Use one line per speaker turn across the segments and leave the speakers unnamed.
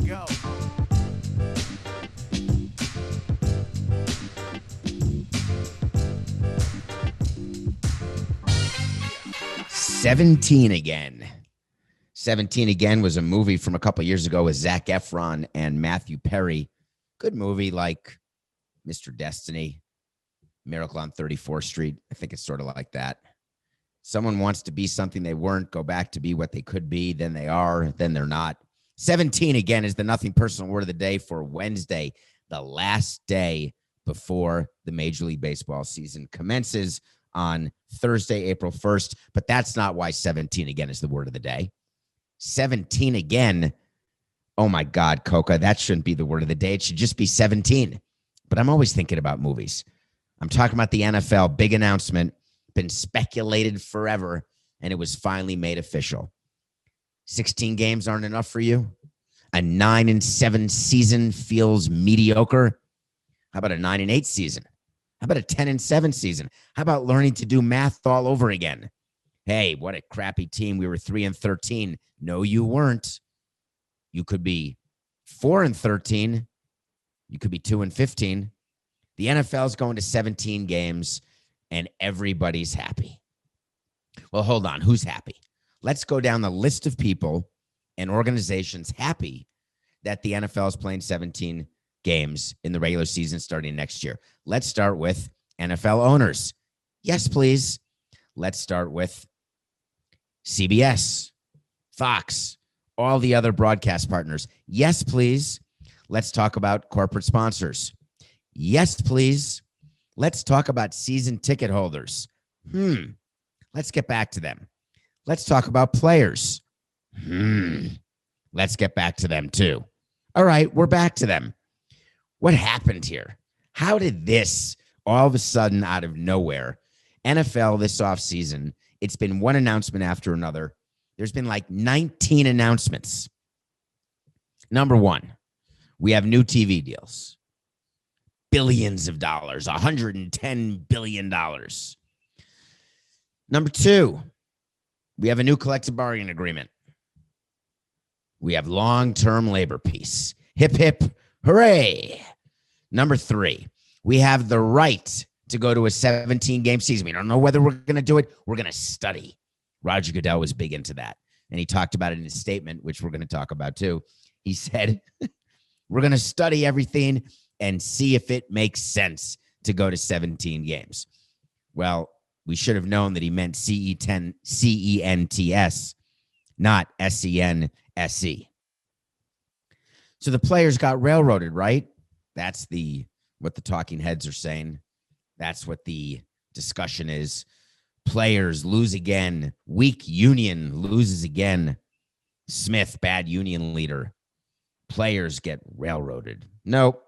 go.
17 Again. 17 Again was a movie from a couple years ago with Zac Efron and Matthew Perry. Good movie like Mr. Destiny, Miracle on 34th Street. I think it's sort of like that. Someone wants to be something they weren't, go back to be what they could be, then they are, then they're not. 17 Again is the nothing personal word of the day for Wednesday, the last day before the Major League Baseball season commences on Thursday, April 1st. But that's not why 17 Again is the word of the day. 17 Again. Oh my God, Coca, that shouldn't be the word of the day. It should just be 17. But I'm always thinking about movies. I'm talking about the NFL, big announcement, been speculated forever, and it was finally made official. 16 games aren't enough for you? A 9-7 season feels mediocre? How about a 9-8 season? How about a 10-7 season? How about learning to do math all over again? Hey, what a crappy team. We were 3-13. No, you weren't. You could be 4-13. You could be 2-15. The NFL's going to 17 games, and everybody's happy. Well, hold on. Who's happy? Let's go down the list of people and organizations happy that the NFL is playing 17 games in the regular season starting next year. Let's start with NFL owners. Yes, please. Let's start with CBS, Fox, all the other broadcast partners. Yes, please. Let's talk about corporate sponsors. Yes, please. Let's talk about season ticket holders. Let's get back to them. Let's talk about players. Let's get back to them too. All right, we're back to them. What happened here? How did this all of a sudden out of nowhere, NFL this offseason, it's been one announcement after another. There's been like 19 announcements. Number one, we have new TV deals. Billions of dollars, $110 billion. Number two, we have a new collective bargaining agreement. We have long-term labor peace. Hip, hip, hooray. Number three, we have the right to go to a 17-game season. We don't know whether we're going to do it. We're going to study. Roger Goodell was big into that. And he talked about it in his statement, which we're going to talk about too. He said, we're going to study everything and see if it makes sense to go to 17 games. Well, we should have known that he meant CENTS, not SENSE. So the players got railroaded, right? That's what the talking heads are saying. That's what the discussion is. Players lose again. Weak union loses again. Smith, bad union leader. Players get railroaded. Nope.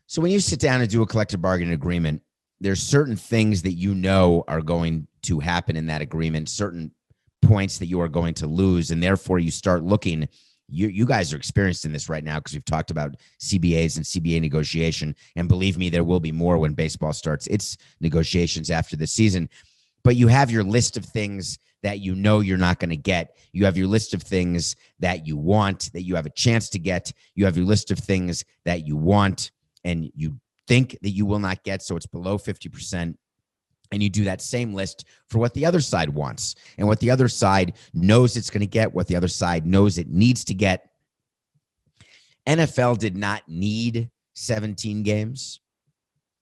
So when you sit down and do a collective bargaining agreement, there's certain things that you know are going to happen in that agreement, certain points that you are going to lose, and therefore you start looking. You guys are experienced in this right now because we've talked about CBAs and CBA negotiation, and believe me, there will be more when baseball starts its negotiations after the season. But you have your list of things that you know you're not going to get. You have your list of things that you want, that you have a chance to get. You have your list of things that you want and you think that you will not get, so it's below 50%. And you do that same list for what the other side wants and what the other side knows it's going to get, what the other side knows it needs to get. NFL did not need 17 games.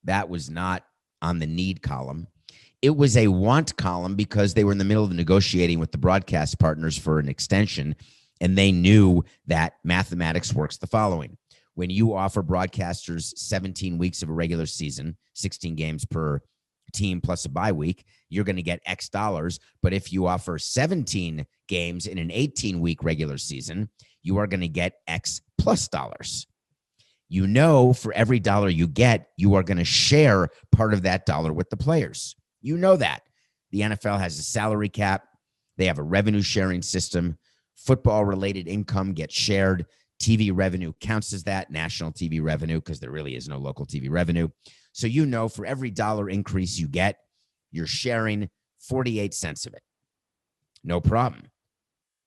That was not on the need column. It was a want column because they were in the middle of negotiating with the broadcast partners for an extension, and they knew that mathematics works the following. When you offer broadcasters 17 weeks of a regular season, 16 games per team plus a bye week, you're going to get X dollars. But if you offer 17 games in an 18-week regular season, you are going to get X plus dollars. You know, for every dollar you get, you are going to share part of that dollar with the players. You know that. The NFL has a salary cap. They have a revenue sharing system. Football-related income gets shared. TV revenue counts as that, national TV revenue, because there really is no local TV revenue. So you know for every dollar increase you get, you're sharing 48 cents of it. No problem.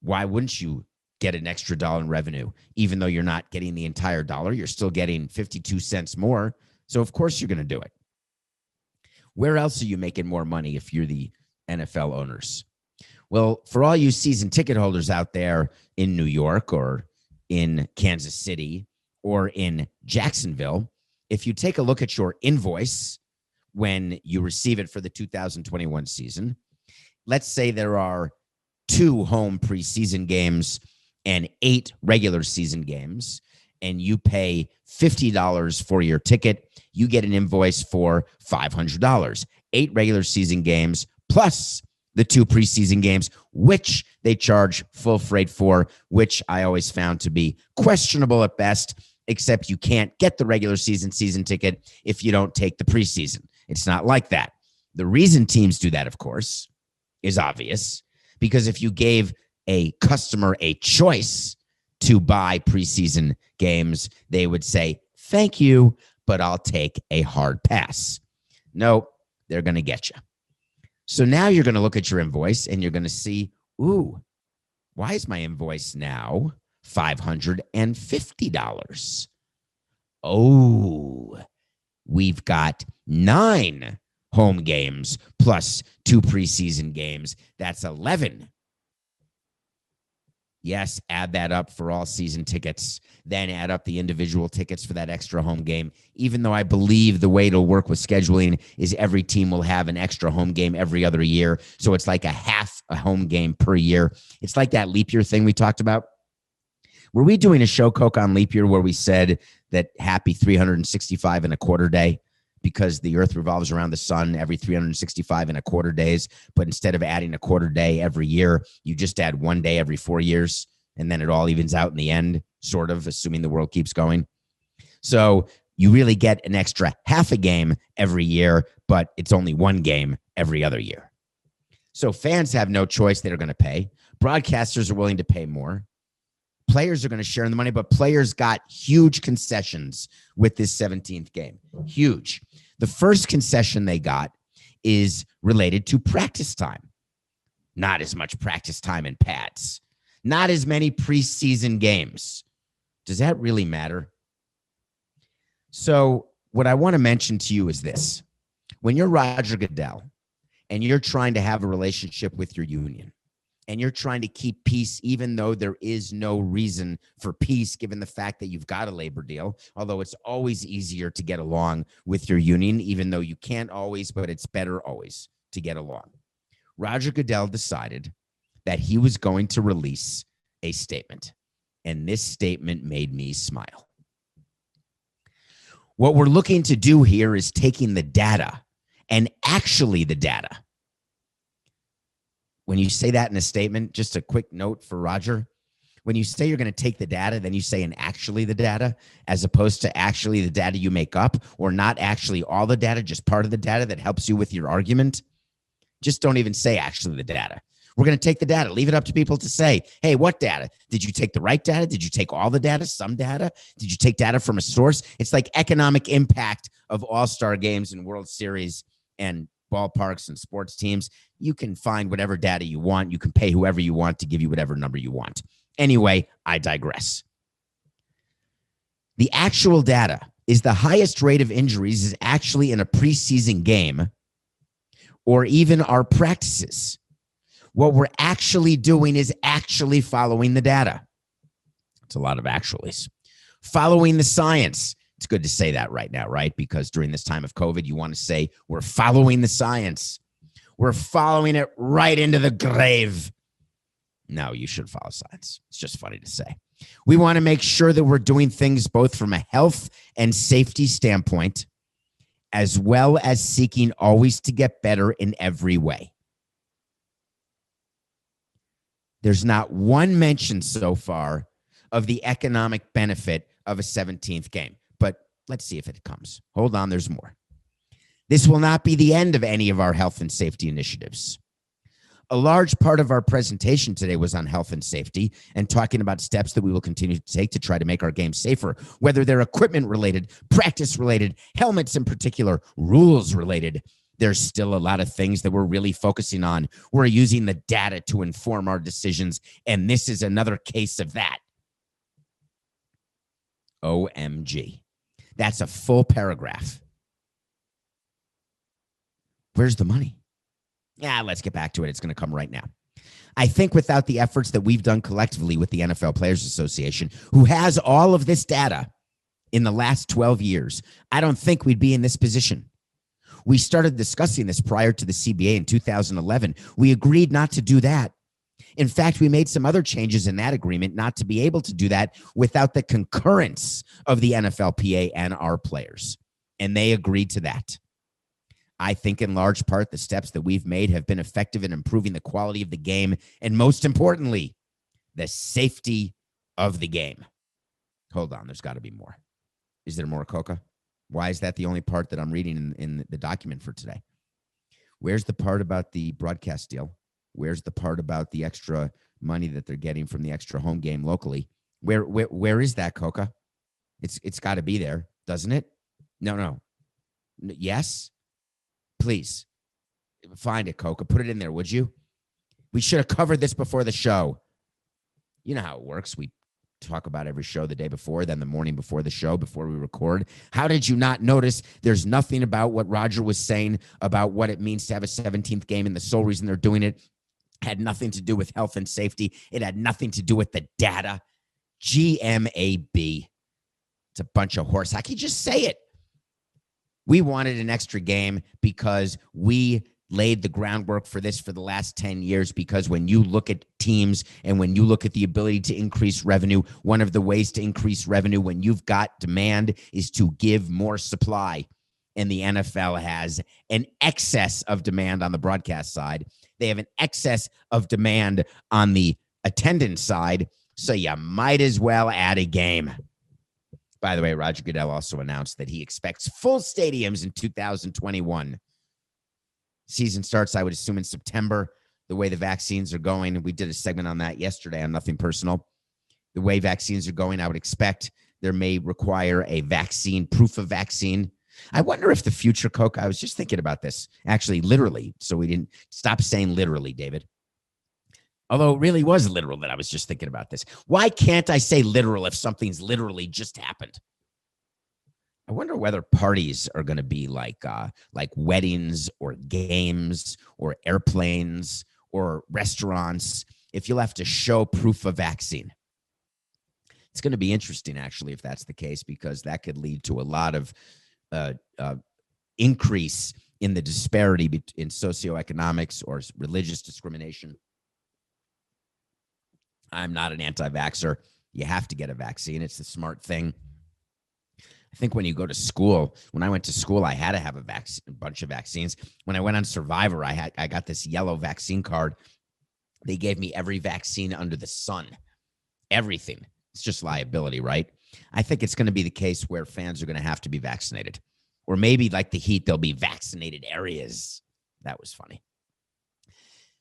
Why wouldn't you get an extra dollar in revenue. Even though you're not getting the entire dollar, you're still getting 52 cents more. So of course you're going to do it. Where else are you making more money if you're the NFL owners? Well, for all you season ticket holders out there in New York or in Kansas City or in Jacksonville, if you take a look at your invoice when you receive it for the 2021 season, let's say there are 2 home preseason games and 8 regular season games, and you pay $50 for your ticket, you get an invoice for $500. 8 regular season games plus the 2 preseason games, which they charge full freight for, which I always found to be questionable at best, except you can't get the regular season ticket if you don't take the preseason. It's not like that. The reason teams do that, of course, is obvious, because if you gave a customer a choice to buy preseason games, they would say, thank you, but I'll take a hard pass. No, they're going to get you. So now you're going to look at your invoice and you're going to see, ooh, why is my invoice now $550? Oh, we've got 9 home games plus 2 preseason games. That's 11. Yes, add that up for all season tickets, then add up the individual tickets for that extra home game. Even though I believe the way it'll work with scheduling is every team will have an extra home game every other year. So it's like a half a home game per year. It's like that leap year thing we talked about. Were we doing a show, Coke, on leap year where we said that happy 365 and a quarter day? Because the earth revolves around the sun every 365 and a quarter days. But instead of adding a quarter day every year, you just add 1 day every 4 years. And then it all evens out in the end, sort of, assuming the world keeps going. So you really get an extra half a game every year, but it's only 1 game every other year. So fans have no choice. They're going to pay. Broadcasters are willing to pay more. Players are going to share in the money, but players got huge concessions with this 17th game. Huge. The first concession they got is related to practice time. Not as much practice time in pads. Not as many preseason games. Does that really matter? So what I want to mention to you is this. When you're Roger Goodell and you're trying to have a relationship with your union, and you're trying to keep peace, even though there is no reason for peace, given the fact that you've got a labor deal, although it's always easier to get along with your union, even though you can't always, but it's better always to get along. Roger Goodell decided that he was going to release a statement, and this statement made me smile. What we're looking to do here is taking the data, and actually the data. When you say that in a statement, just a quick note for Roger. When you say you're going to take the data, then you say and actually the data, as opposed to actually the data you make up, or not actually all the data, just part of the data that helps you with your argument. Just don't even say actually the data. We're going to take the data. Leave it up to people to say, hey, what data? Did you take the right data? Did you take all the data? Some data? Did you take data from a source? It's like economic impact of all-star games and World Series and ballparks and sports teams. You can find whatever data you want. You can pay whoever you want to give you whatever number you want. Anyway, I digress. The actual data is the highest rate of injuries is actually in a preseason game or even our practices. What we're actually doing is actually following the data. It's a lot of actuallys. Following the science. It's good to say that right now, right? Because during this time of COVID, you want to say we're following the science. We're following it right into the grave. No, you should follow science. It's just funny to say. We want to make sure that we're doing things both from a health and safety standpoint, as well as seeking always to get better in every way. There's not one mention so far of the economic benefit of a 17th game. But let's see if it comes. Hold on, there's more. This will not be the end of any of our health and safety initiatives. A large part of our presentation today was on health and safety and talking about steps that we will continue to take to try to make our game safer, whether they're equipment related, practice related, helmets in particular, rules related. there's still a lot of things that we're really focusing on. We're using the data to inform our decisions, and this is another case of that. OMG. That's a full paragraph. Where's the money? Yeah, let's get back to it. It's going to come right now. I think without the efforts that we've done collectively with the NFL Players Association, who has all of this data in the last 12 years, I don't think we'd be in this position. We started discussing this prior to the CBA in 2011. We agreed not to do that. In fact, we made some other changes in that agreement not to be able to do that without the concurrence of the NFLPA and our players. And they agreed to that. I think in large part, the steps that we've made have been effective in improving the quality of the game and, most importantly, the safety of the game. Hold on, there's got to be more. Is there more, Coca? Why is that the only part that I'm reading in the document for today? Where's the part about the broadcast deal? Where's the part about the extra money that they're getting from the extra home game locally? Where is that, Coca? It's got to be there, doesn't it? No. Yes? Please, find it, Coca. Put it in there, would you? We should have covered this before the show. You know how it works. We talk about every show the day before, then the morning before the show, before we record. How did you not notice there's nothing about what Roger was saying about what it means to have a 17th game, and the sole reason they're doing it had nothing to do with health and safety. It had nothing to do with the data. GMAB. It's a bunch of horse. I can just say it. We wanted an extra game because we laid the groundwork for this for the last 10 years, because when you look at teams and when you look at the ability to increase revenue, one of the ways to increase revenue when you've got demand is to give more supply. And the NFL has an excess of demand on the broadcast side. They have an excess of demand on the attendance side. So you might as well add a game. By the way, Roger Goodell also announced that he expects full stadiums in 2021. Season starts, I would assume, in September. The way the vaccines are going, we did a segment on that yesterday on Nothing Personal. The way vaccines are going, I would expect there may require a vaccine, proof of vaccine. I wonder if the future, Coke, I was just thinking about this, actually literally, so we didn't stop saying literally, David. Although it really was literal that I was just thinking about this. Why can't I say literal if something's literally just happened? I wonder whether parties are going to be like weddings or games or airplanes or restaurants, if you'll have to show proof of vaccine. It's going to be interesting, actually, if that's the case, because that could lead to a lot of increase in the disparity in socioeconomics or religious discrimination. I'm not an anti-vaxxer. You have to get a vaccine. It's the smart thing. I think when you go to school, when I went to school, I had to have a bunch of vaccines. When I went on Survivor, I got this yellow vaccine card. They gave me every vaccine under the sun. Everything. It's just liability, right? I think it's going to be the case where fans are going to have to be vaccinated. Or maybe like the Heat, there'll be vaccinated areas. That was funny.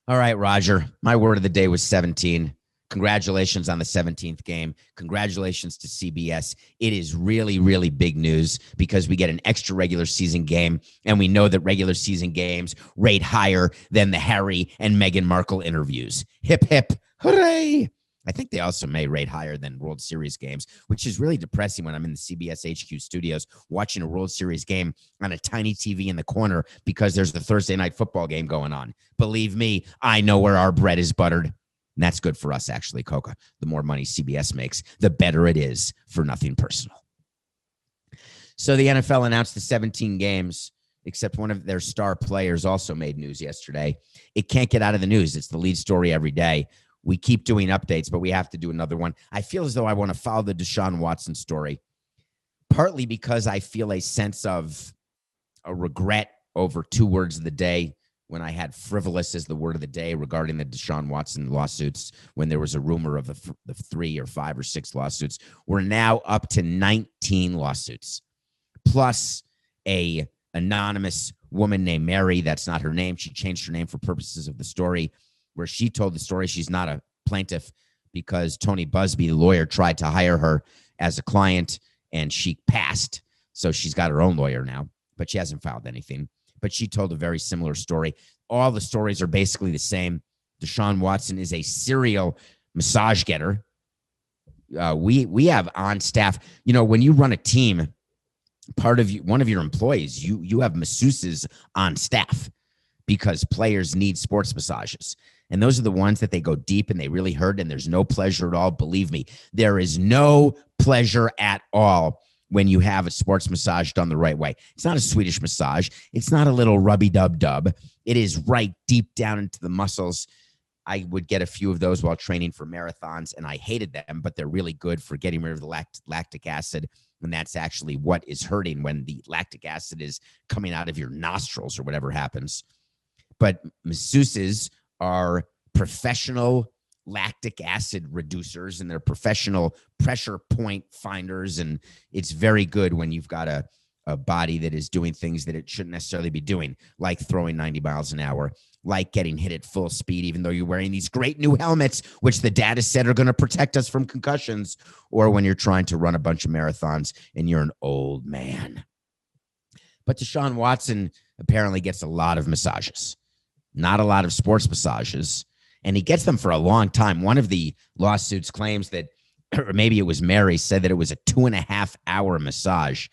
All right, Roger. My word of the day was 17. Congratulations on the 17th game. Congratulations to CBS. It is really, really big news because we get an extra regular season game, and we know that regular season games rate higher than the Harry and Meghan Markle interviews. Hip, hip, hooray. I think they also may rate higher than World Series games, which is really depressing when I'm in the CBS HQ studios watching a World Series game on a tiny TV in the corner because there's the Thursday night football game going on. Believe me, I know where our bread is buttered. And that's good for us, actually, Coca. The more money CBS makes, the better it is for Nothing Personal. So the NFL announced the 17 games, except one of their star players also made news yesterday. It can't get out of the news. It's the lead story every day. We keep doing updates, but we have to do another one. I feel as though I want to follow the Deshaun Watson story, partly because I feel a sense of a regret over two words of the day when I had frivolous as the word of the day regarding the Deshaun Watson lawsuits, when there was a rumor of the 3 or 5 or 6 lawsuits. We're now up to 19 lawsuits, plus a anonymous woman named Mary. That's not her name. She changed her name for purposes of the story, where she told the story. She's not a plaintiff because Tony Busby, the lawyer, tried to hire her as a client, and she passed. So she's got her own lawyer now, but she hasn't filed anything. but she told a very similar story. All the stories are basically the same. Deshaun Watson is a serial massage getter. We have on staff, when you run a team, one of your employees, you have masseuses on staff because players need sports massages. And those are the ones that they go deep and they really hurt, and there's no pleasure at all. Believe me, there is no pleasure at all when you have a sports massage done the right way. It's not a Swedish massage. It's not a little rubby-dub-dub. It is right deep down into the muscles. I would get a few of those while training for marathons, and I hated them, but they're really good for getting rid of the lactic acid. And that's actually what is hurting when the lactic acid is coming out of your nostrils or whatever happens. But masseuses are professional lactic acid reducers, and they're professional pressure point finders. And it's very good when you've got a body that is doing things that it shouldn't necessarily be doing, like throwing 90 miles an hour, like getting hit at full speed, even though you're wearing these great new helmets, which the data said are going to protect us from concussions, or when you're trying to run a bunch of marathons and you're an old man. But Deshaun Watson apparently gets a lot of massages, not a lot of sports massages, and he gets them for a long time. One of the lawsuits claims that, or maybe it was Mary, said that it was a 2.5-hour massage.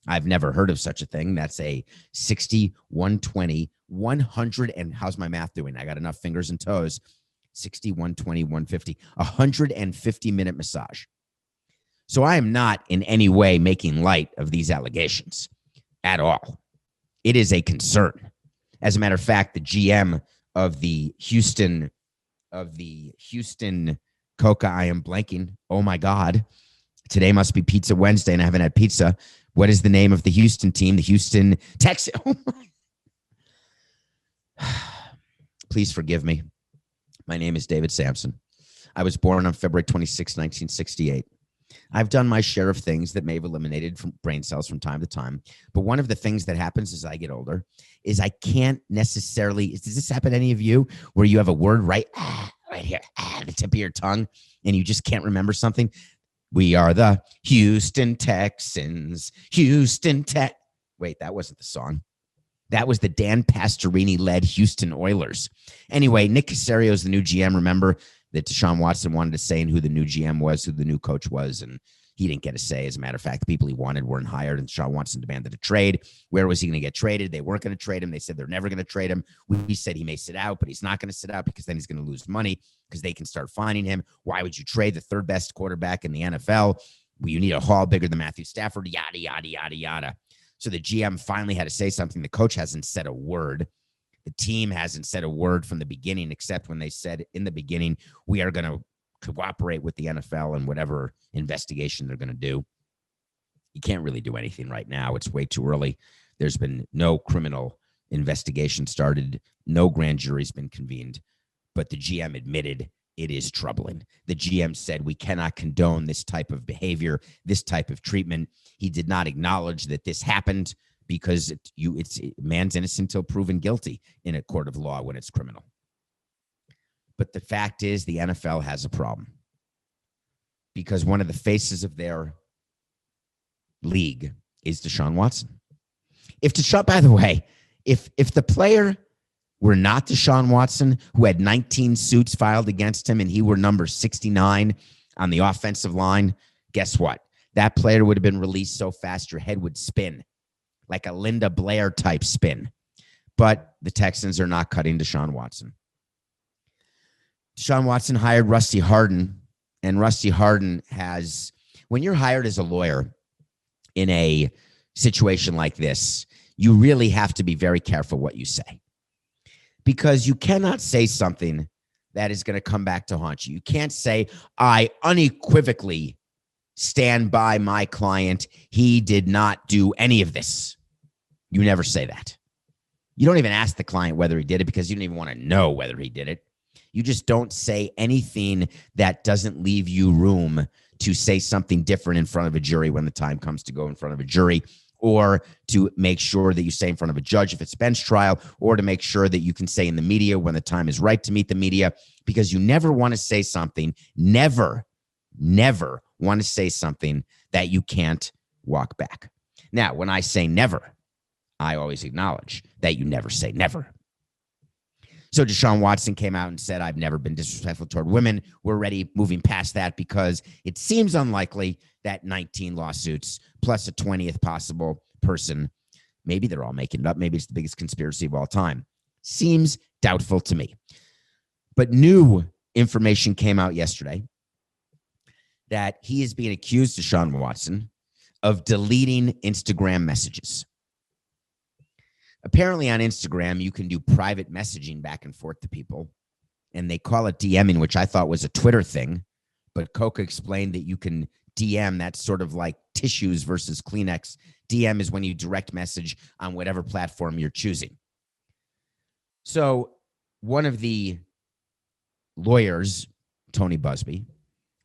I've never heard of such a thing. That's a 60, 120, 100, and how's my math doing? I got enough fingers and toes. 60, 120, 150, 150-minute massage. So I am not in any way making light of these allegations at all. It is a concern. As a matter of fact, the GM of the Houston Coca, I am blanking. Oh my God. Today must be Pizza Wednesday and I haven't had pizza. What is the name of the Houston team? The Houston Texans. Oh my. Please forgive me. My name is David Samson. I was born on February 26, 1968. I've done my share of things that may have eliminated from brain cells from time to time. But one of the things that happens as I get older is I can't necessarily, does this happen to any of you where you have a word right here, the tip of your tongue, and you just can't remember something? We are the Houston Texans. Wait, that wasn't the song. That was the Dan Pastorini-led Houston Oilers. Anyway, Nick Caserio is the new GM. Remember that Deshaun Watson wanted to say who the new GM was, who the new coach was, and he didn't get a say. As a matter of fact, the people he wanted weren't hired, and Deshaun Watson demanded a trade. Where was he going to get traded? They weren't going to trade him. They said they're never going to trade him. We said he may sit out, but he's not going to sit out because then he's going to lose money because they can start fining him. Why would you trade the third best quarterback in the NFL? Well, you need a haul bigger than Matthew Stafford, yada, yada, yada, yada. So the GM finally had to say something. The coach hasn't said a word. The team hasn't said a word from the beginning, except when they said in the beginning, we are going to cooperate with the NFL and whatever investigation they're going to do. You can't really do anything right now. It's way too early. There's been no criminal investigation started. No grand jury's been convened. But the GM admitted it is troubling. The GM said we cannot condone this type of behavior, this type of treatment. He did not acknowledge that this happened because man's innocent until proven guilty in a court of law when it's criminal. But the fact is the NFL has a problem because one of the faces of their league is Deshaun Watson. By the way, if the player were not Deshaun Watson, who had 19 suits filed against him and he were number 69 on the offensive line, guess what? That player would have been released so fast your head would spin, like a Linda Blair type spin. But the Texans are not cutting Deshaun Watson. Deshaun Watson hired Rusty Hardin, and Rusty Hardin has, when you're hired as a lawyer in a situation like this, you really have to be very careful what you say. Because you cannot say something that is going to come back to haunt you. You can't say, I unequivocally stand by my client. He did not do any of this. You never say that. You don't even ask the client whether he did it because you don't even want to know whether he did it. You just don't say anything that doesn't leave you room to say something different in front of a jury when the time comes to go in front of a jury, or to make sure that you say in front of a judge if it's bench trial, or to make sure that you can say in the media when the time is right to meet the media, because you never want to say something, never want to say something that you can't walk back. Now, when I say never, I always acknowledge that you never say never. So Deshaun Watson came out and said, I've never been disrespectful toward women. We're already moving past that because it seems unlikely that 19 lawsuits plus a 20th possible person, maybe they're all making it up. Maybe it's the biggest conspiracy of all time. Seems doubtful to me. But new information came out yesterday that he is being accused, Deshaun Watson, of deleting Instagram messages. Apparently on Instagram, you can do private messaging back and forth to people, and they call it DMing, which I thought was a Twitter thing. But Coca explained that you can DM, that's sort of like tissues versus Kleenex. DM is when you direct message on whatever platform you're choosing. So one of the lawyers, Tony Busby,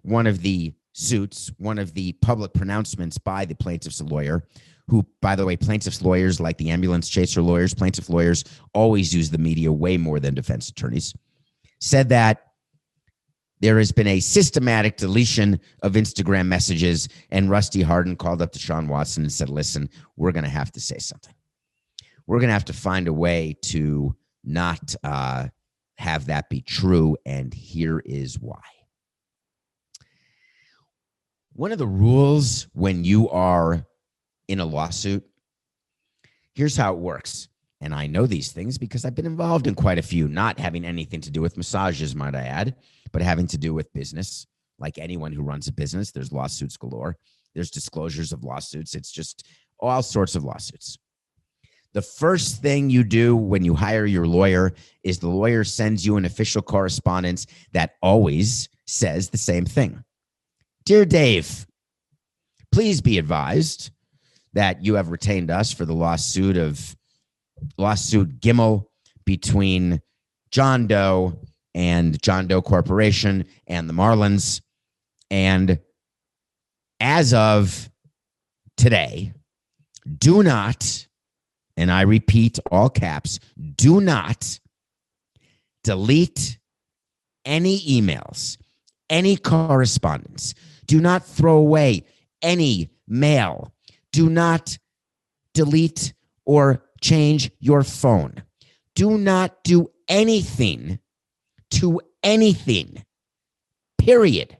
one of the suits, one of the public pronouncements by the plaintiff's lawyer, who, by the way, plaintiff's lawyers, like the ambulance chaser lawyers, plaintiff lawyers always use the media way more than defense attorneys, said that there has been a systematic deletion of Instagram messages, and Rusty Hardin called up Deshaun Watson and said, listen, we're going to have to say something. We're going to have to find a way to not have that be true, and here is why. One of the rules when you are in a lawsuit, here's how it works. And I know these things because I've been involved in quite a few, not having anything to do with massages, might I add, but having to do with business. Like anyone who runs a business, there's lawsuits galore. There's disclosures of lawsuits. It's just all sorts of lawsuits. The first thing you do when you hire your lawyer is the lawyer sends you an official correspondence that always says the same thing. Dear Dave, please be advised that you have retained us for the lawsuit Gimmel between John Doe and John Doe Corporation and the Marlins. And as of today, do not, and I repeat all caps, do not delete any emails, any correspondence. Do not throw away any mail. Do not delete or change your phone. Do not do anything to anything, period.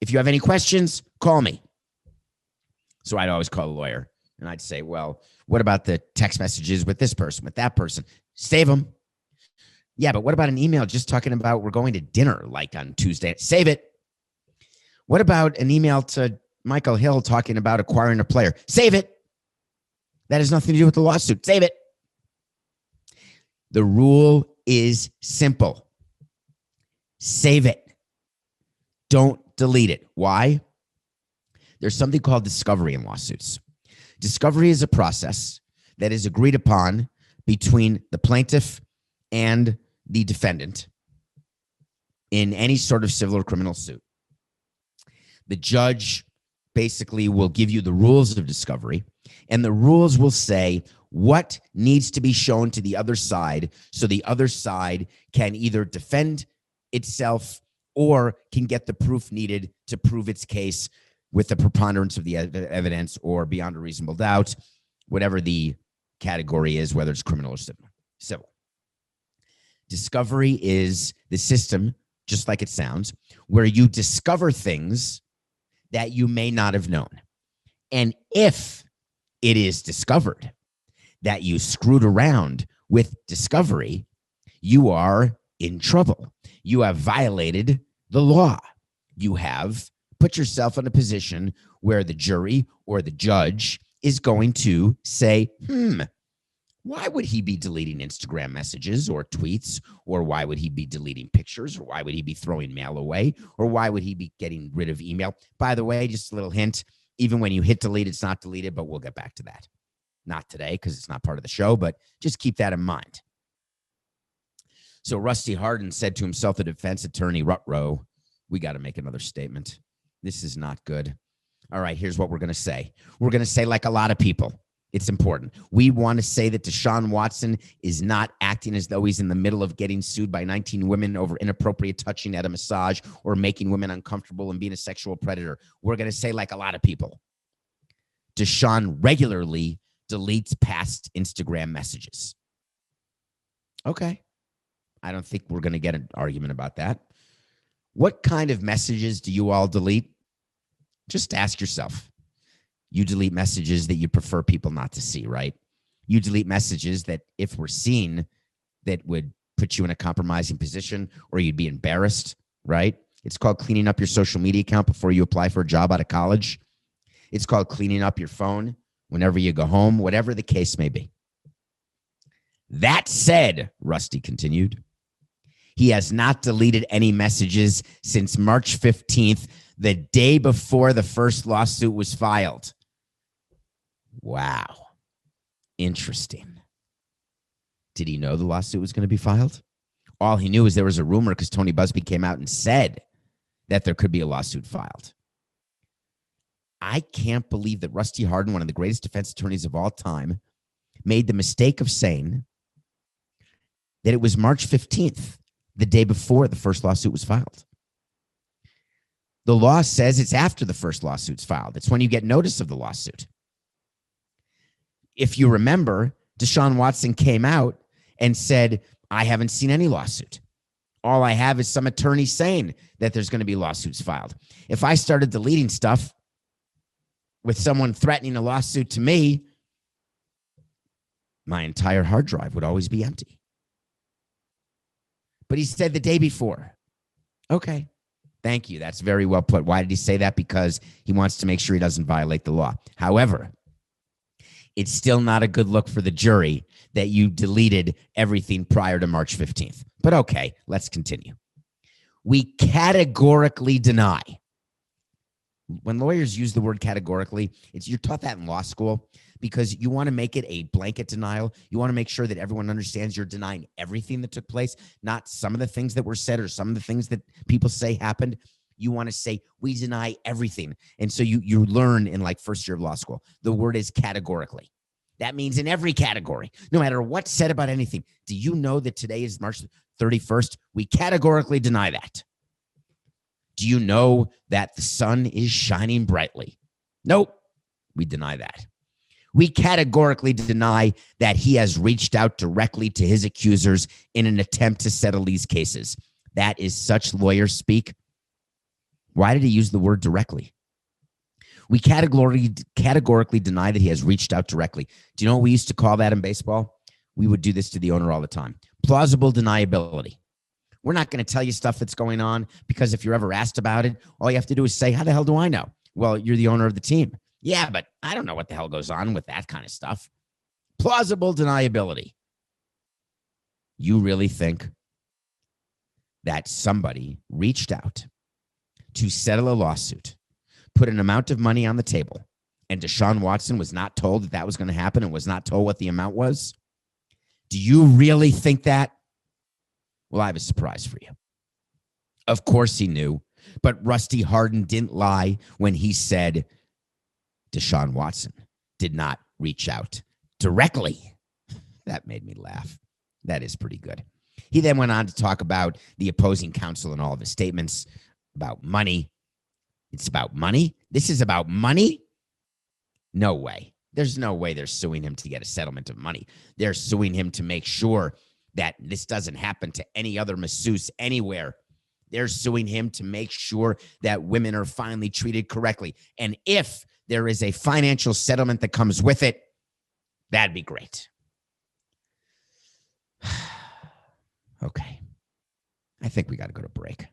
If you have any questions, call me. So I'd always call a lawyer, and I'd say, well, what about the text messages with this person, with that person? Save them. Yeah, but what about an email just talking about we're going to dinner like on Tuesday? Save it. What about an email to Michael Hill talking about acquiring a player? Save it. That has nothing to do with the lawsuit. Save it. The rule is simple. Save it. Don't delete it. Why? There's something called discovery in lawsuits. Discovery is a process that is agreed upon between the plaintiff and the defendant in any sort of civil or criminal suit. The judge basically will give you the rules of discovery, and the rules will say what needs to be shown to the other side so the other side can either defend itself or can get the proof needed to prove its case with the preponderance of the evidence or beyond a reasonable doubt, whatever the category is, whether it's criminal or civil. Discovery is the system, just like it sounds, where you discover things that you may not have known. And if it is discovered that you screwed around with discovery, you are in trouble. You have violated the law. You have put yourself in a position where the jury or the judge is going to say, why would he be deleting Instagram messages or tweets? Or why would he be deleting pictures? Or why would he be throwing mail away? Or why would he be getting rid of email? By the way, just a little hint, even when you hit delete, it's not deleted, but we'll get back to that. Not today because it's not part of the show, but just keep that in mind. So Rusty Hardin said to himself, the defense attorney, Rutrow, we got to make another statement. This is not good. All right, here's what we're going to say. We're going to say, like a lot of people, it's important. We want to say that Deshaun Watson is not acting as though he's in the middle of getting sued by 19 women over inappropriate touching at a massage or making women uncomfortable and being a sexual predator. We're going to say, like a lot of people, Deshaun regularly deletes past Instagram messages. Okay. I don't think we're going to get an argument about that. What kind of messages do you all delete? Just ask yourself. You delete messages that you prefer people not to see, right? You delete messages that if were seen, that would put you in a compromising position or you'd be embarrassed, right? It's called cleaning up your social media account before you apply for a job out of college. It's called cleaning up your phone whenever you go home, whatever the case may be. That said, Rusty continued, he has not deleted any messages since March 15th, the day before the first lawsuit was filed. Wow. Interesting. Did he know the lawsuit was going to be filed? All he knew is there was a rumor because Tony Busby came out and said that there could be a lawsuit filed. I can't believe that Rusty Hardin, one of the greatest defense attorneys of all time, made the mistake of saying that it was March 15th, the day before the first lawsuit was filed. The law says it's after the first lawsuit's filed. It's when you get notice of the lawsuit. If you remember, Deshaun Watson came out and said, I haven't seen any lawsuit. All I have is some attorney saying that there's going to be lawsuits filed. If I started deleting stuff with someone threatening a lawsuit to me, my entire hard drive would always be empty. But he said the day before. Okay, thank you. That's very well put. Why did he say that? Because he wants to make sure he doesn't violate the law. However, it's still not a good look for the jury that you deleted everything prior to March 15th. But okay, let's continue. We categorically deny. When lawyers use the word categorically, you're taught that in law school because you want to make it a blanket denial. You want to make sure that everyone understands you're denying everything that took place, not some of the things that were said or some of the things that people say happened. You want to say, we deny everything. And so you learn in like first year of law school, the word is categorically. That means in every category, no matter what's said about anything. Do you know that today is March 31st? We categorically deny that. Do you know that the sun is shining brightly? Nope, we deny that. We categorically deny that he has reached out directly to his accusers in an attempt to settle these cases. That is such lawyer speak. Why did he use the word directly? We categorically deny that he has reached out directly. Do you know what we used to call that in baseball? We would do this to the owner all the time. Plausible deniability. We're not going to tell you stuff that's going on because if you're ever asked about it, all you have to do is say, how the hell do I know? Well, you're the owner of the team. Yeah, but I don't know what the hell goes on with that kind of stuff. Plausible deniability. You really think that somebody reached out to settle a lawsuit, put an amount of money on the table, and Deshaun Watson was not told that was going to happen and was not told what the amount was? Do you really think that? Well, I have a surprise for you. Of course he knew, but Rusty Hardin didn't lie when he said Deshaun Watson did not reach out directly. That made me laugh. That is pretty good. He then went on to talk about the opposing counsel and all of his statements about money. It's about money? This is about money? No way. There's no way they're suing him to get a settlement of money. They're suing him to make sure that this doesn't happen to any other masseuse anywhere. They're suing him to make sure that women are finally treated correctly. And if there is a financial settlement that comes with it, that'd be great. Okay. I think we got to go to break.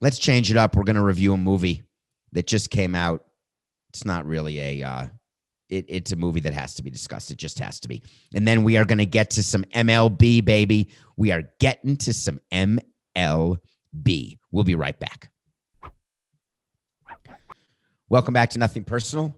Let's change it up. We're going to review a movie that just came out. It's not really it's a movie that has to be discussed. It just has to be. And then we are going to get to some MLB, baby. We are getting to some MLB. We'll be right back. Welcome back to Nothing Personal.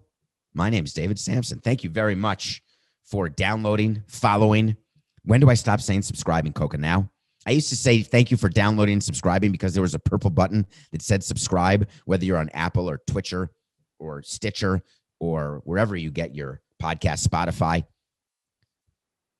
My name is David Samson. Thank you very much for downloading, following. When do I stop saying subscribing, Coca? Now? I used to say thank you for downloading and subscribing because there was a purple button that said subscribe, whether you're on Apple or Twitcher or Stitcher or wherever you get your podcast, Spotify.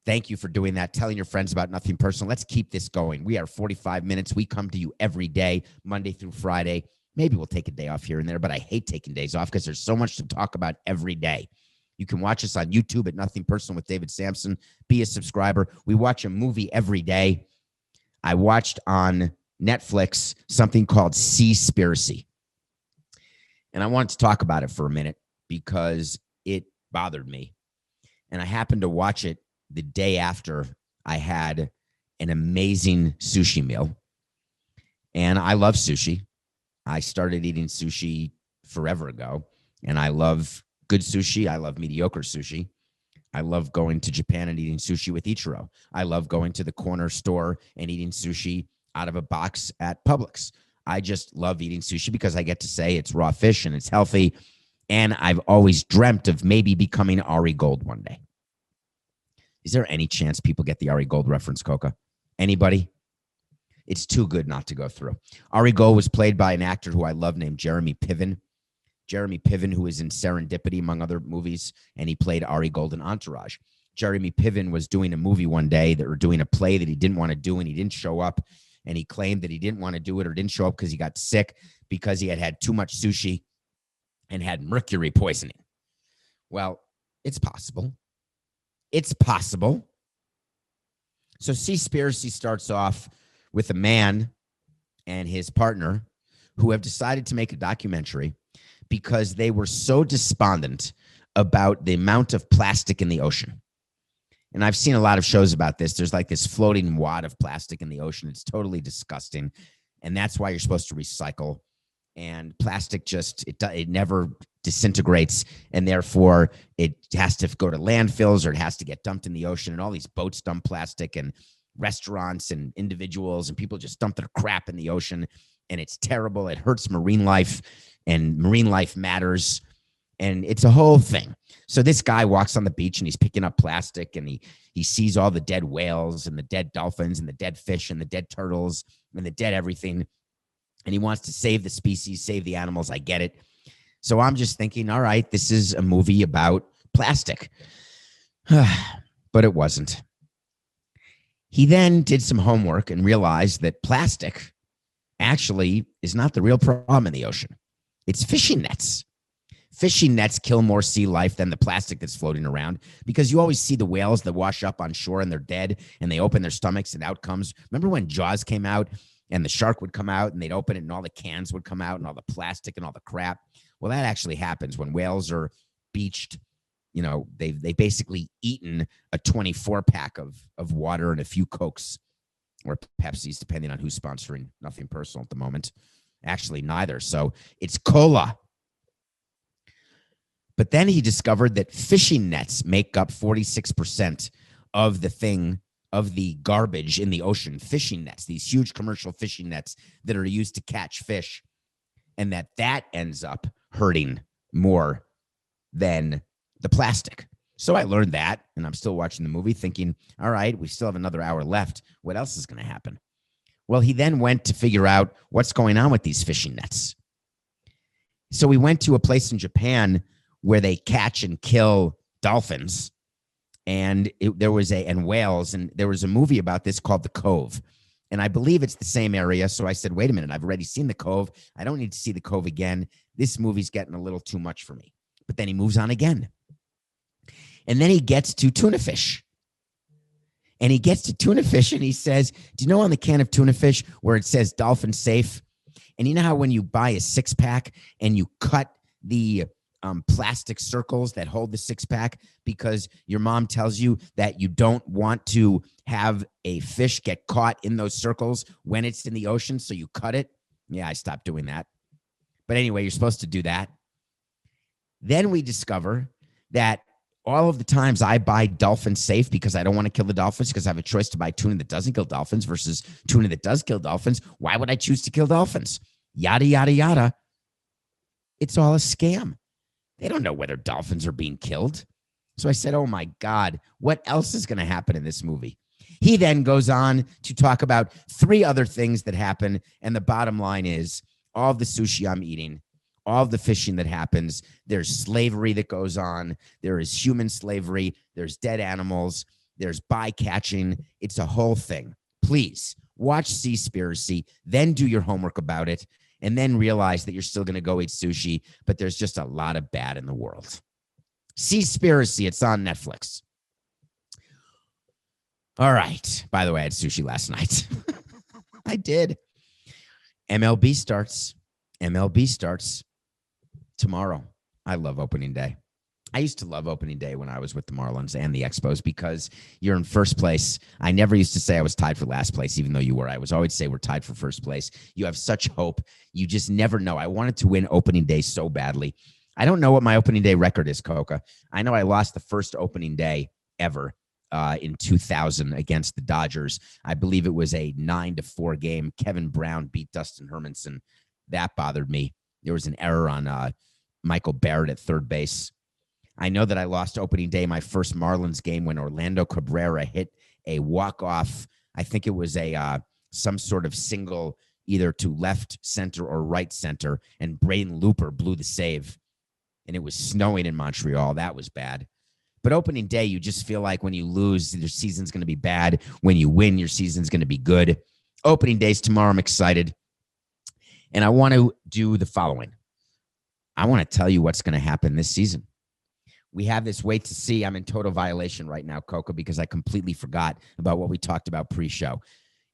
Thank you for doing that, telling your friends about Nothing Personal. Let's keep this going. We are 45 minutes. We come to you every day, Monday through Friday. Maybe we'll take a day off here and there, but I hate taking days off because there's so much to talk about every day. You can watch us on YouTube at Nothing Personal with David Samson. Be a subscriber. We watch a movie every day. I watched on Netflix something called Seaspiracy. And I wanted to talk about it for a minute because it bothered me. And I happened to watch it the day after I had an amazing sushi meal. And I love sushi. I started eating sushi forever ago. And I love good sushi. I love mediocre sushi. I love going to Japan and eating sushi with Ichiro. I love going to the corner store and eating sushi out of a box at Publix. I just love eating sushi because I get to say it's raw fish and it's healthy. And I've always dreamt of maybe becoming Ari Gold one day. Is there any chance people get the Ari Gold reference, Coca? Anybody? It's too good not to go through. Ari Gold was played by an actor who I love named Jeremy Piven. Jeremy Piven, who is in Serendipity, among other movies, and he played Ari Gold in Entourage. Jeremy Piven was doing a movie one day that were doing a play that he didn't want to do, and he didn't show up. And he claimed that he didn't want to do it or didn't show up because he got sick because he had had too much sushi and had mercury poisoning. Well, it's possible. It's possible. So Seaspiracy starts off with a man and his partner who have decided to make a documentary because they were so despondent about the amount of plastic in the ocean. And I've seen a lot of shows about this. There's like this floating wad of plastic in the ocean. It's totally disgusting. And that's why you're supposed to recycle. And plastic just, it never disintegrates. And therefore, it has to go to landfills or it has to get dumped in the ocean. And all these boats dump plastic and restaurants and individuals and people just dump their crap in the ocean. And it's terrible. It hurts marine life and marine life matters. And it's a whole thing. So this guy walks on the beach and he's picking up plastic and he sees all the dead whales and the dead dolphins and the dead fish and the dead turtles and the dead everything. And he wants to save the species, save the animals. I get it. So I'm just thinking, all right, this is a movie about plastic. But it wasn't. He then did some homework and realized that plastic actually is not the real problem in the ocean. It's fishing nets. Fishing nets kill more sea life than the plastic that's floating around because you always see the whales that wash up on shore and they're dead and they open their stomachs and out comes. Remember when Jaws came out and the shark would come out and they'd open it and all the cans would come out and all the plastic and all the crap? Well, that actually happens when whales are beached. You know, they've basically eaten a 24-pack of water and a few Cokes or Pepsis, depending on who's sponsoring Nothing Personal at the moment. Actually, neither. So it's cola. But then he discovered that fishing nets make up 46% of the garbage in the ocean. Fishing nets, these huge commercial fishing nets that are used to catch fish, and that ends up hurting more than the plastic. So I learned that, and I'm still watching the movie thinking, all right, we still have another hour left. What else is going to happen? Well, he then went to figure out what's going on with these fishing nets. So we went to a place in Japan where they catch and kill dolphins and whales. And there was a movie about this called The Cove. And I believe it's the same area. So I said, wait a minute, I've already seen The Cove. I don't need to see The Cove again. This movie's getting a little too much for me. But then he moves on again. And then he gets to tuna fish. And he gets to tuna fish and he says, do you know on the can of tuna fish where it says dolphin safe? And you know how when you buy a 6-pack and you cut the plastic circles that hold the 6-pack because your mom tells you that you don't want to have a fish get caught in those circles when it's in the ocean, so you cut it? Yeah, I stopped doing that. But anyway, you're supposed to do that. Then we discover that all of the times I buy dolphin safe because I don't want to kill the dolphins because I have a choice to buy tuna that doesn't kill dolphins versus tuna that does kill dolphins. Why would I choose to kill dolphins? Yada, yada, yada. It's all a scam. They don't know whether dolphins are being killed. So I said, oh my God, what else is going to happen in this movie? He then goes on to talk about 3 other things that happen. And the bottom line is all of the sushi I'm eating, all of the fishing that happens, there's slavery that goes on. There is human slavery. There's dead animals. There's bycatching. It's a whole thing. Please watch Seaspiracy, then do your homework about it. And then realize that you're still going to go eat sushi, but there's just a lot of bad in the world. Seaspiracy. It's on Netflix. All right. By the way, I had sushi last night. I did. MLB starts. MLB starts tomorrow. I love opening day. I used to love opening day when I was with the Marlins and the Expos because you're in first place. I never used to say I was tied for last place, even though you were. I was always say we're tied for first place. You have such hope. You just never know. I wanted to win opening day so badly. I don't know what my opening day record is, Coca. I know I lost the first opening day ever in 2000 against the Dodgers. I believe it was a 9-4 game. Kevin Brown beat Dustin Hermanson. That bothered me. There was an error on Michael Barrett at third base. I know that I lost opening day my first Marlins game when Orlando Cabrera hit a walk-off. I think it was a some sort of single either to left center or right center, and Braden Looper blew the save. And it was snowing in Montreal. That was bad. But opening day, you just feel like when you lose, your season's going to be bad. When you win, your season's going to be good. Opening day's tomorrow. I'm excited. And I want to do the following. I want to tell you what's going to happen this season. We have this wait to see. I'm in total violation right now, Coca, because I completely forgot about what we talked about pre-show.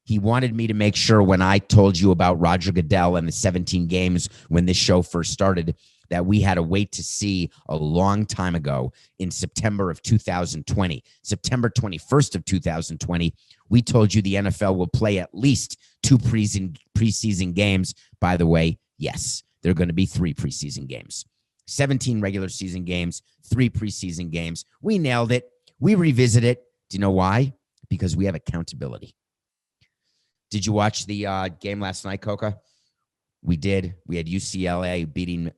He wanted me to make sure when I told you about Roger Goodell and the 17 games when this show first started, that we had a wait to see a long time ago in September of 2020. September 21st of 2020, we told you the NFL will play at least 2 preseason games. By the way, yes, there are going to be 3 preseason games. 17 regular season games, 3 preseason games. We nailed it. We revisit it. Do you know why? Because we have accountability. Did you watch the game last night, Coca? We did. We had UCLA beating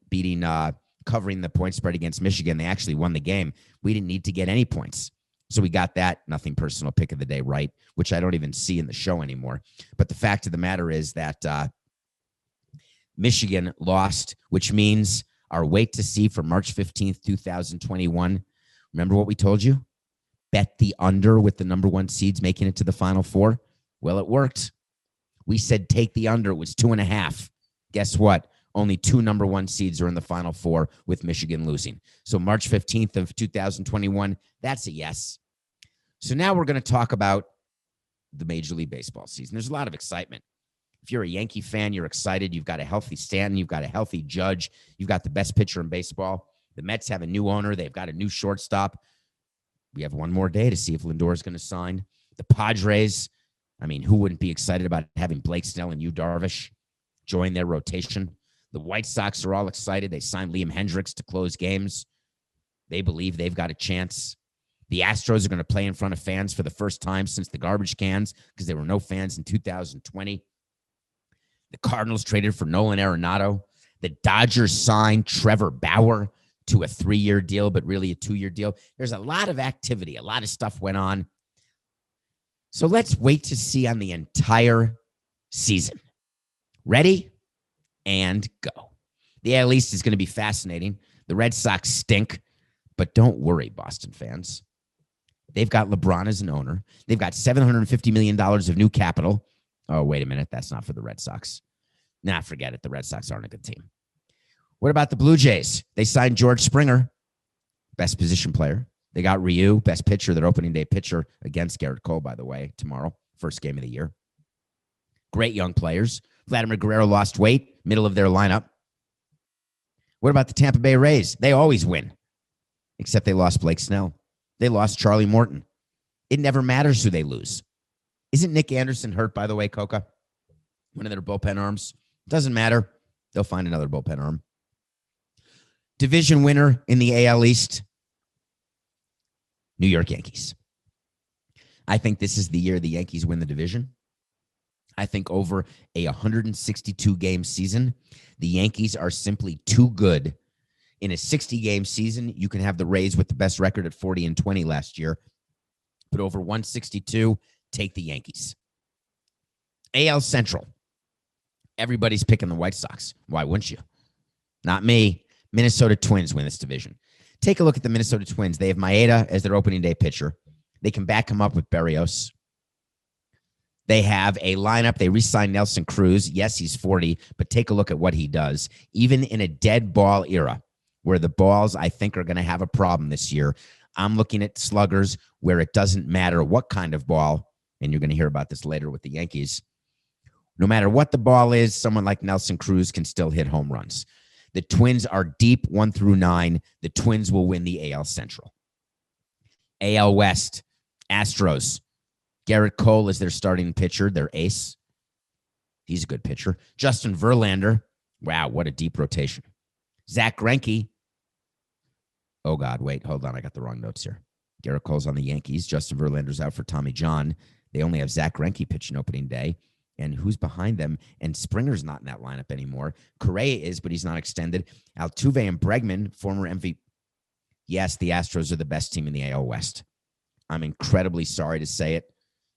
covering the point spread against Michigan. They actually won the game. We didn't need to get any points. So we got that nothing personal pick of the day right, which I don't even see in the show anymore. But the fact of the matter is that Michigan lost, which means our wait to see for March 15th, 2021. Remember what we told you? Bet the under with the number 1 seeds making it to the Final Four. Well, it worked. We said take the under. It was 2.5. Guess what? Only 2 number 1 seeds are in the Final Four with Michigan losing. So March 15th of 2021, that's a yes. So now we're going to talk about the Major League Baseball season. There's a lot of excitement. If you're a Yankee fan, you're excited. You've got a healthy Stanton. You've got a healthy Judge. You've got the best pitcher in baseball. The Mets have a new owner. They've got a new shortstop. We have one more day to see if Lindor is going to sign. The Padres, I mean, who wouldn't be excited about having Blake Snell and Yu Darvish join their rotation? The White Sox are all excited. They signed Liam Hendricks to close games. They believe they've got a chance. The Astros are going to play in front of fans for the first time since the garbage cans because there were no fans in 2020. The Cardinals traded for Nolan Arenado. The Dodgers signed Trevor Bauer to a 3-year deal, but really a 2-year deal. There's a lot of activity. A lot of stuff went on. So let's wait to see on the entire season. Ready? And go. The AL East is going to be fascinating. The Red Sox stink, but don't worry, Boston fans. They've got LeBron as an owner. They've got $750 million of new capital. Oh, wait a minute. That's not for the Red Sox. Nah, forget it. The Red Sox aren't a good team. What about the Blue Jays? They signed George Springer, best position player. They got Ryu, best pitcher, their opening day pitcher against Garrett Cole, by the way, tomorrow, first game of the year. Great young players. Vladimir Guerrero lost weight, middle of their lineup. What about the Tampa Bay Rays? They always win, except they lost Blake Snell. They lost Charlie Morton. It never matters who they lose. Isn't Nick Anderson hurt, by the way, Coca? One of their bullpen arms. Doesn't matter. They'll find another bullpen arm. Division winner in the AL East, New York Yankees. I think this is the year the Yankees win the division. I think over a 162-game season, the Yankees are simply too good. In a 60-game season, you can have the Rays with the best record at 40-20 last year. But over 162, take the Yankees. AL Central. Everybody's picking the White Sox. Why wouldn't you? Not me. Minnesota Twins win this division. Take a look at the Minnesota Twins. They have Maeda as their opening day pitcher. They can back him up with Berrios. They have a lineup. They re-signed Nelson Cruz. Yes, he's 40, but take a look at what he does. Even in a dead ball era, where the balls I think are going to have a problem this year. I'm looking at sluggers where it doesn't matter what kind of ball, and you're going to hear about this later with the Yankees. No matter what the ball is, someone like Nelson Cruz can still hit home runs. The Twins are deep 1 through 9. The Twins will win the AL Central. AL West, Astros. Garrett Cole is their starting pitcher, their ace. He's a good pitcher. Justin Verlander. Wow, what a deep rotation. Zach Greinke. Oh, God, wait, hold on. I got the wrong notes here. Garrett Cole's on the Yankees. Justin Verlander's out for Tommy John. They only have Zach Greinke pitching opening day. And who's behind them? And Springer's not in that lineup anymore. Correa is, but he's not extended. Altuve and Bregman, former MVP. Yes, the Astros are the best team in the AL West. I'm incredibly sorry to say it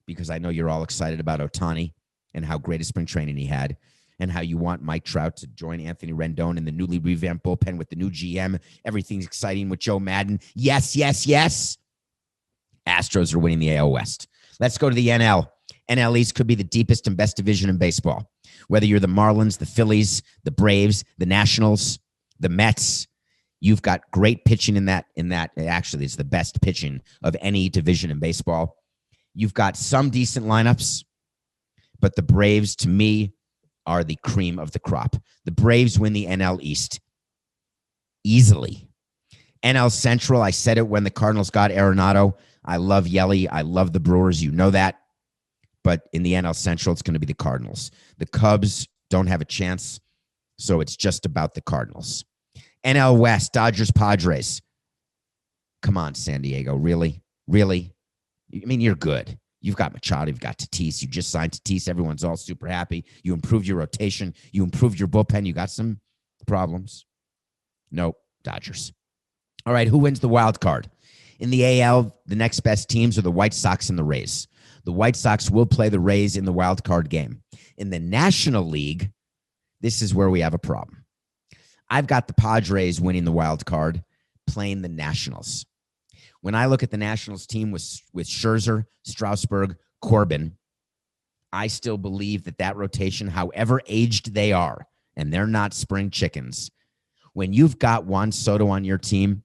because I know you're all excited about Ohtani and how great a spring training he had and how you want Mike Trout to join Anthony Rendon in the newly revamped bullpen with the new GM. Everything's exciting with Joe Madden. Yes, yes, yes. Astros are winning the AL West. Let's go to the NL. NL East could be the deepest and best division in baseball. Whether you're the Marlins, the Phillies, the Braves, the Nationals, the Mets, you've got great pitching in that. Actually, it's the best pitching of any division in baseball. You've got some decent lineups, but the Braves, to me, are the cream of the crop. The Braves win the NL East easily. NL Central, I said it when the Cardinals got Arenado. I love Yelly. I love the Brewers. You know that. But in the NL Central, it's going to be the Cardinals. The Cubs don't have a chance, so it's just about the Cardinals. NL West, Dodgers, Padres. Come on, San Diego. Really? Really? I mean, you're good. You've got Machado. You've got Tatis. You just signed Tatis. Everyone's all super happy. You improved your rotation. You improved your bullpen. You got some problems. Nope, Dodgers. All right, who wins the wild card? In the AL, the next best teams are the White Sox and the Rays. The White Sox will play the Rays in the wild card game. In the National League, this is where we have a problem. I've got the Padres winning the wild card, playing the Nationals. When I look at the Nationals team with Scherzer, Strasburg, Corbin, I still believe that rotation, however aged they are, and they're not spring chickens, when you've got Juan Soto on your team,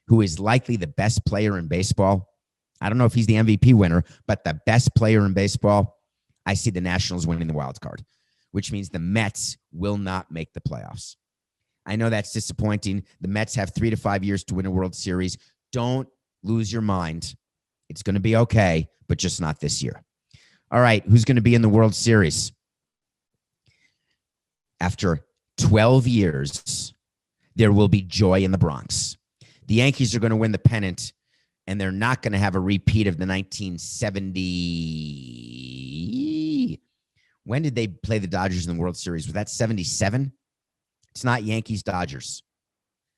who is likely the best player in baseball, I don't know if he's the MVP winner, but the best player in baseball, I see the Nationals winning the wild card, which means the Mets will not make the playoffs. I know that's disappointing. The Mets have 3 to 5 years to win a World Series. Don't lose your mind. It's going to be okay, but just not this year. All right, who's going to be in the World Series? After 12 years, there will be joy in the Bronx. The Yankees are going to win the pennant, and they're not going to have a repeat of the 1970. When did they play the Dodgers in the World Series? Was that 77? It's not Yankees-Dodgers.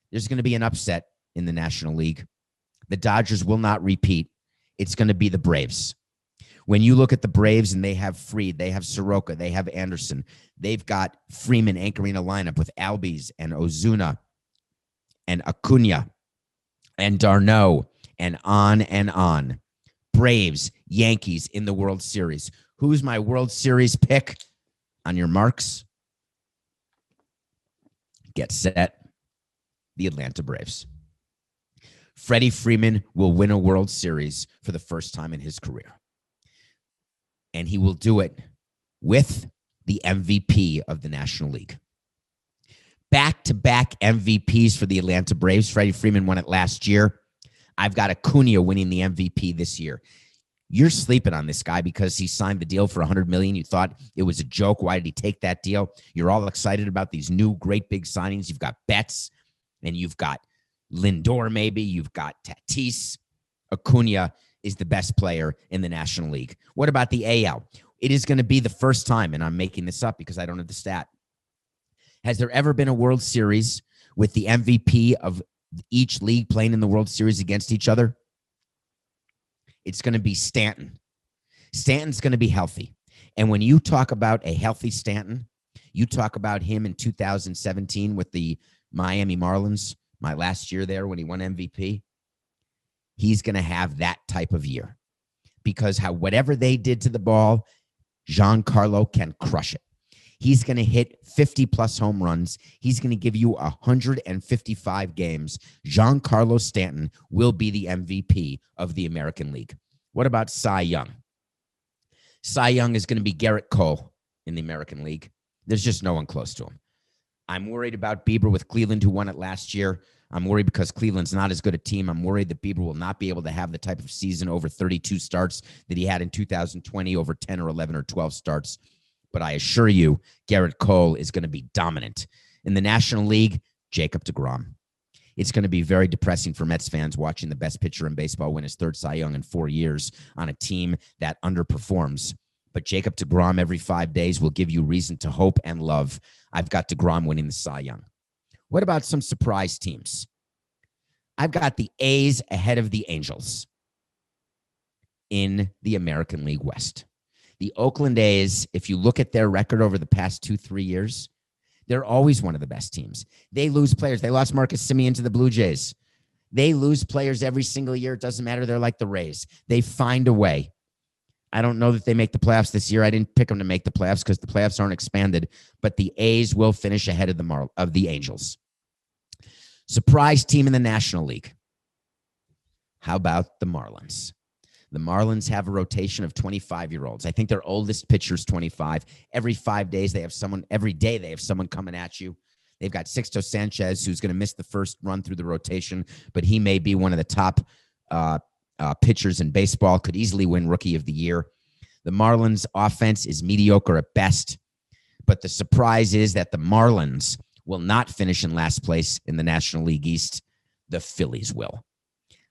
There's going to be an upset in the National League. The Dodgers will not repeat. It's going to be the Braves. When you look at the Braves and they have Fried, they have Soroka, they have Anderson, they've got Freeman anchoring a lineup with Albies and Ozuna and Acuna and d'Arnaud and on. Braves, Yankees in the World Series. Who's my World Series pick? On your marks, get set. The Atlanta Braves. Freddie Freeman will win a World Series for the first time in his career. And he will do it with the MVP of the National League. Back-to-back MVPs for the Atlanta Braves. Freddie Freeman won it last year. I've got Acuna winning the MVP this year. You're sleeping on this guy because he signed the deal for $100 million. You thought it was a joke. Why did he take that deal? You're all excited about these new great big signings. You've got Betts and you've got Lindor maybe. You've got Tatis. Acuna is the best player in the National League. What about the AL? It is going to be the first time, and I'm making this up because I don't have the stat. Has there ever been a World Series with the MVP of each league playing in the World Series against each other? It's going to be Stanton. Stanton's going to be healthy. And when you talk about a healthy Stanton, you talk about him in 2017 with the Miami Marlins, my last year there when he won MVP. He's going to have that type of year because whatever they did to the ball, Giancarlo can crush it. He's going to hit 50-plus home runs. He's going to give you 155 games. Giancarlo Stanton will be the MVP of the American League. What about Cy Young? Cy Young is going to be Garrett Cole in the American League. There's just no one close to him. I'm worried about Bieber with Cleveland, who won it last year. I'm worried because Cleveland's not as good a team. I'm worried that Bieber will not be able to have the type of season over 32 starts that he had in 2020, over 10 or 11 or 12 starts. But I assure you, Garrett Cole is going to be dominant. In the National League, Jacob deGrom. It's going to be very depressing for Mets fans watching the best pitcher in baseball win his third Cy Young in 4 years on a team that underperforms. But Jacob deGrom every 5 days will give you reason to hope and love. I've got deGrom winning the Cy Young. What about some surprise teams? I've got the A's ahead of the Angels in the American League West. The Oakland A's, if you look at their record over the past 2-3 years, they're always one of the best teams. They lose players. They lost Marcus Semien to the Blue Jays. They lose players every single year. It doesn't matter. They're like the Rays. They find a way. I don't know that they make the playoffs this year. I didn't pick them to make the playoffs because the playoffs aren't expanded, but the A's will finish ahead of the Angels. Surprise team in the National League. How about the Marlins? The Marlins have a rotation of 25-year-olds. I think their oldest pitcher is 25. Every 5 days, every day they have someone coming at you. They've got Sixto Sanchez, who's going to miss the first run through the rotation, but he may be one of the top pitchers in baseball, could easily win Rookie of the Year. The Marlins offense is mediocre at best, but the surprise is that the Marlins will not finish in last place in the National League East. The Phillies will.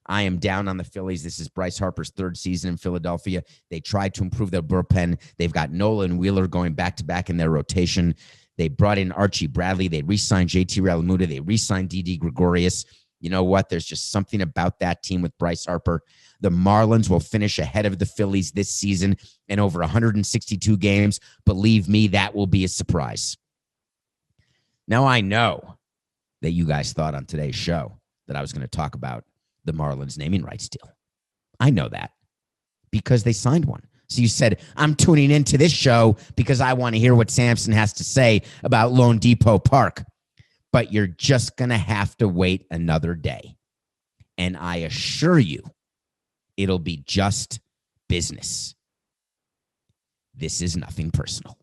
I am down on the Phillies. This is Bryce Harper's third season in Philadelphia. They tried to improve their bullpen. They've got Nola and Wheeler going back-to-back in their rotation. They brought in Archie Bradley. They re-signed JT Realmuto. They re-signed Didi Gregorius. You know what? There's just something about that team with Bryce Harper. The Marlins will finish ahead of the Phillies this season in over 162 games. Believe me, that will be a surprise. Now, I know that you guys thought on today's show that I was going to talk about the Marlins naming rights deal. I know that because they signed one. So you said, I'm tuning into this show because I want to hear what Samson has to say about Lone Depot Park. But you're just going to have to wait another day. And I assure you, it'll be just business. This is nothing personal.